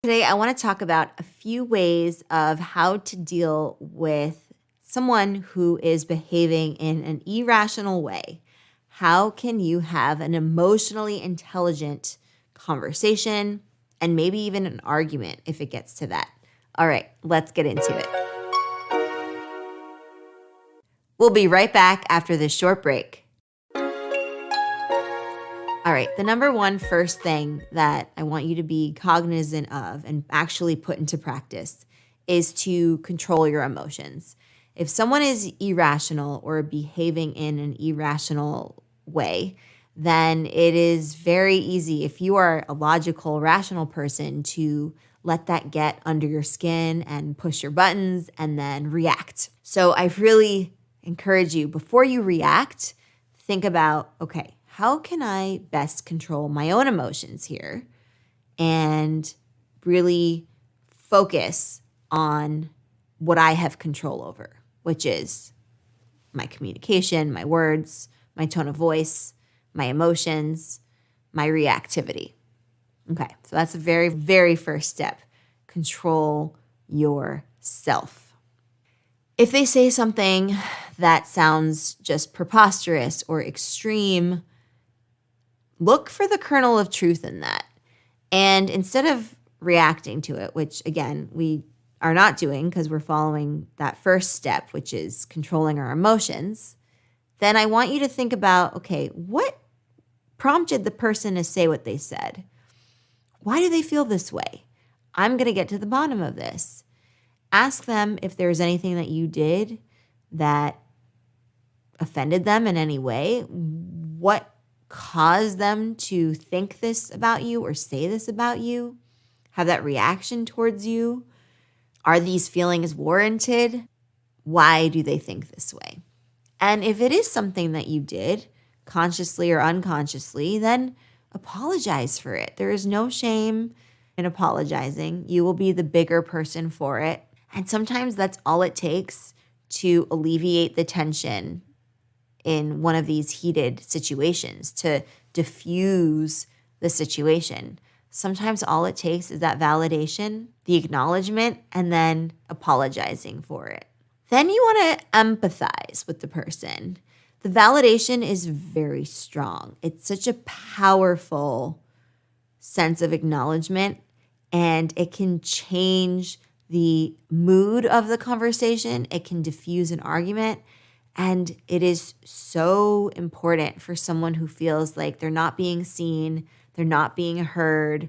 Today, I want to talk about a few ways of how to deal with someone who is behaving in an irrational way. How can you have an emotionally intelligent conversation and maybe even an argument if it gets to that? All right, let's get into it. We'll be right back after this short break. All right, the number one first thing that I want you to be cognizant of and actually put into practice is to control your emotions. If someone is irrational or behaving in an irrational way, then it is very easy, if you are a logical, rational person, to let that get under your skin and push your buttons and then react. So I really encourage you, before you react, think about, okay, how can I best control my own emotions here and really focus on what I have control over, which is my communication, my words, my tone of voice, my emotions, my reactivity. Okay, so that's the very, very first step. Control yourself. If they say something that sounds just preposterous or extreme, look for the kernel of truth in that. And instead of reacting to it, which again, we are not doing because we're following that first step, which is controlling our emotions, then I want you to think about, okay, what prompted the person to say what they said? Why do they feel this way? I'm going to get to the bottom of this. Ask them if there's anything that you did that offended them in any way. What caused them to think this about you or say this about you? Have that reaction towards you? Are these feelings warranted? Why do they think this way? And if it is something that you did, consciously or unconsciously, then apologize for it. There is no shame in apologizing. You will be the bigger person for it. And sometimes that's all it takes to alleviate the tension in one of these heated situations, to diffuse the situation. Sometimes all it takes is that validation, the acknowledgement, and then apologizing for it. Then you want to empathize with the person. The validation is very strong. It's such a powerful sense of acknowledgement, and it can change the mood of the conversation. It can diffuse an argument. And it is so important for someone who feels like they're not being seen, they're not being heard,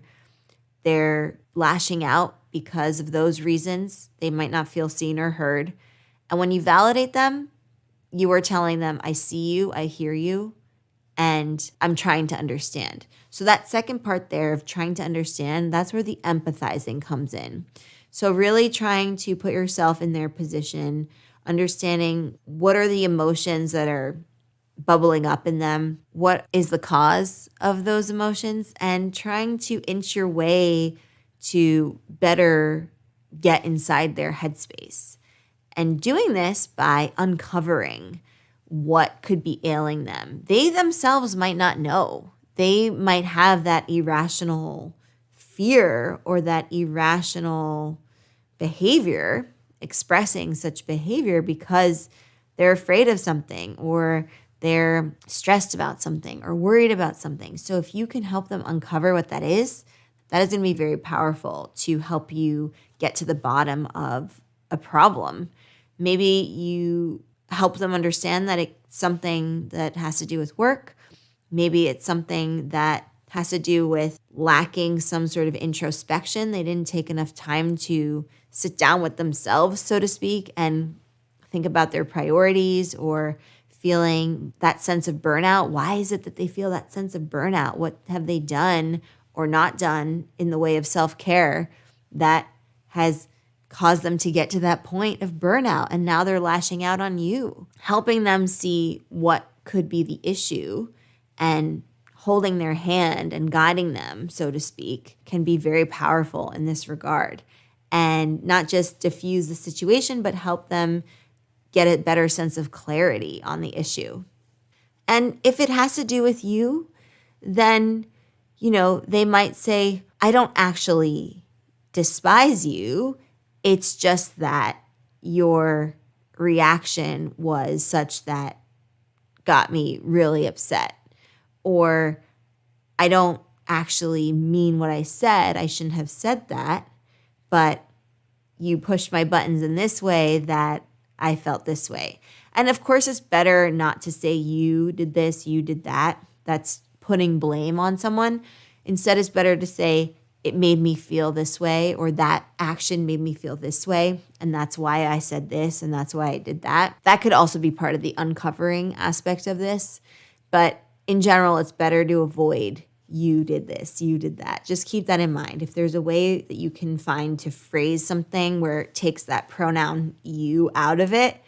they're lashing out because of those reasons. They might not feel seen or heard. And when you validate them, you are telling them, I see you, I hear you, and I'm trying to understand. So that second part there of trying to understand, that's where the empathizing comes in. So really trying to put yourself in their position, understanding what are the emotions that are bubbling up in them, what is the cause of those emotions, and trying to inch your way to better get inside their headspace. And doing this by uncovering what could be ailing them. They themselves might not know. They might have that irrational fear or that irrational behavior, expressing such behavior because they're afraid of something or they're stressed about something or worried about something. So if you can help them uncover what that is going to be very powerful to help you get to the bottom of a problem. Maybe you help them understand that it's something that has to do with work. Maybe it's something that has to do with lacking some sort of introspection. They didn't take enough time to sit down with themselves, so to speak, and think about their priorities, or feeling that sense of burnout. Why is it that they feel that sense of burnout? What have they done or not done in the way of self-care that has caused them to get to that point of burnout? And now they're lashing out on you. Helping them see what could be the issue and holding their hand and guiding them, so to speak, can be very powerful in this regard. And not just diffuse the situation, but help them get a better sense of clarity on the issue. And if it has to do with you, then, they might say, I don't actually despise you. It's just that your reaction was such that got me really upset. Or I don't actually mean what I said. I shouldn't have said that. But you pushed my buttons in this way that I felt this way. And of course, it's better not to say you did this, you did that. That's putting blame on someone. Instead, it's better to say it made me feel this way, or that action made me feel this way, and that's why I said this, and that's why I did that. That could also be part of the uncovering aspect of this. But in general, it's better to avoid you did this, you did that. Just keep that in mind. If there's a way that you can find to phrase something where it takes that pronoun you out of it,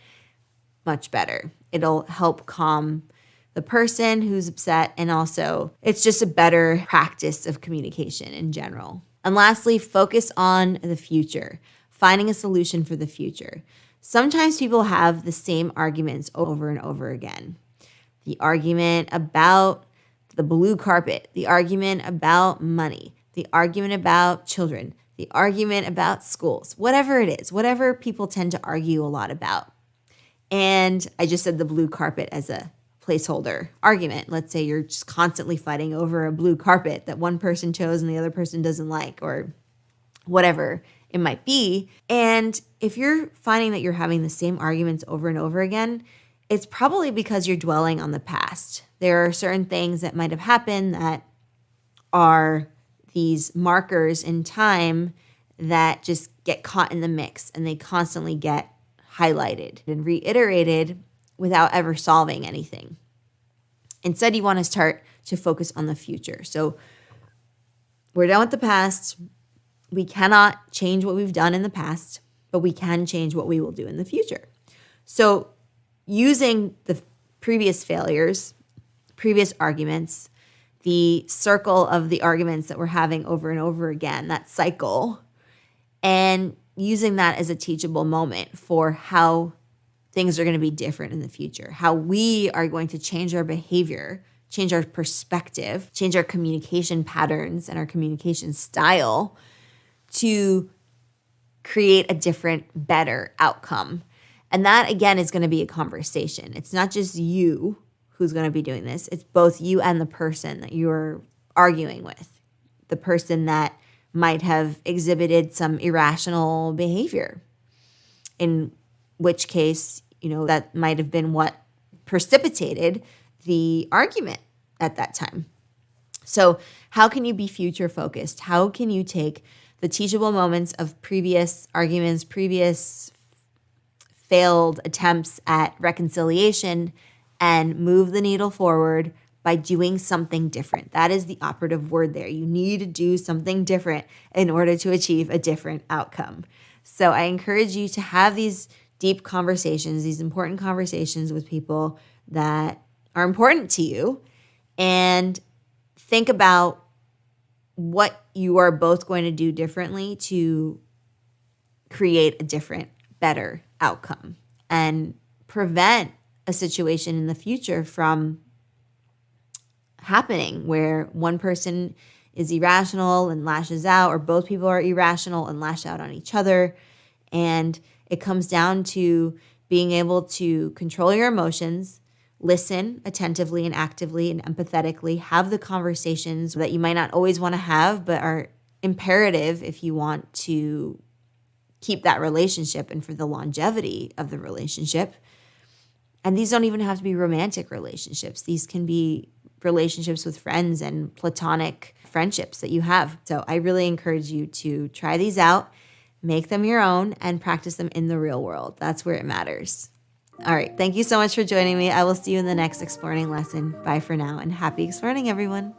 much better. It'll help calm the person who's upset, and also it's just a better practice of communication in general. And lastly, focus on the future, finding a solution for the future. Sometimes people have the same arguments over and over again. The argument about the blue carpet, the argument about money, the argument about children, the argument about schools, whatever it is, whatever people tend to argue a lot about. And I just said the blue carpet as a placeholder argument. Let's say you're just constantly fighting over a blue carpet that one person chose and the other person doesn't like, or whatever it might be. And if you're finding that you're having the same arguments over and over again, it's probably because you're dwelling on the past. There are certain things that might have happened that are these markers in time that just get caught in the mix, and they constantly get highlighted and reiterated without ever solving anything. Instead, you want to start to focus on the future. So we're done with the past. We cannot change what we've done in the past, but we can change what we will do in the future. So using the previous failures, previous arguments, the circle of the arguments that we're having over and over again, that cycle, and using that as a teachable moment for how things are going to be different in the future, how we are going to change our behavior, change our perspective, change our communication patterns and our communication style to create a different, better outcome. And that, again, is going to be a conversation. It's not just you who's going to be doing this. It's both you and the person that you're arguing with, the person that might have exhibited some irrational behavior, in which case, that might have been what precipitated the argument at that time. So how can you be future focused? How can you take the teachable moments of previous arguments, previous failed attempts at reconciliation, and move the needle forward by doing something different? That is the operative word there. You need to do something different in order to achieve a different outcome. So I encourage you to have these deep conversations, these important conversations with people that are important to you, and think about what you are both going to do differently to create a different, better outcome and prevent a situation in the future from happening where one person is irrational and lashes out, or both people are irrational and lash out on each other. And it comes down to being able to control your emotions, listen attentively and actively and empathetically, have the conversations that you might not always want to have, but are imperative if you want to keep that relationship and for the longevity of the relationship. And these don't even have to be romantic relationships. These can be relationships with friends and platonic friendships that you have. So I really encourage you to try these out, make them your own, and practice them in the real world. That's where it matters. All right. Thank you so much for joining me. I will see you in the next exploring lesson. Bye for now, and happy exploring, everyone.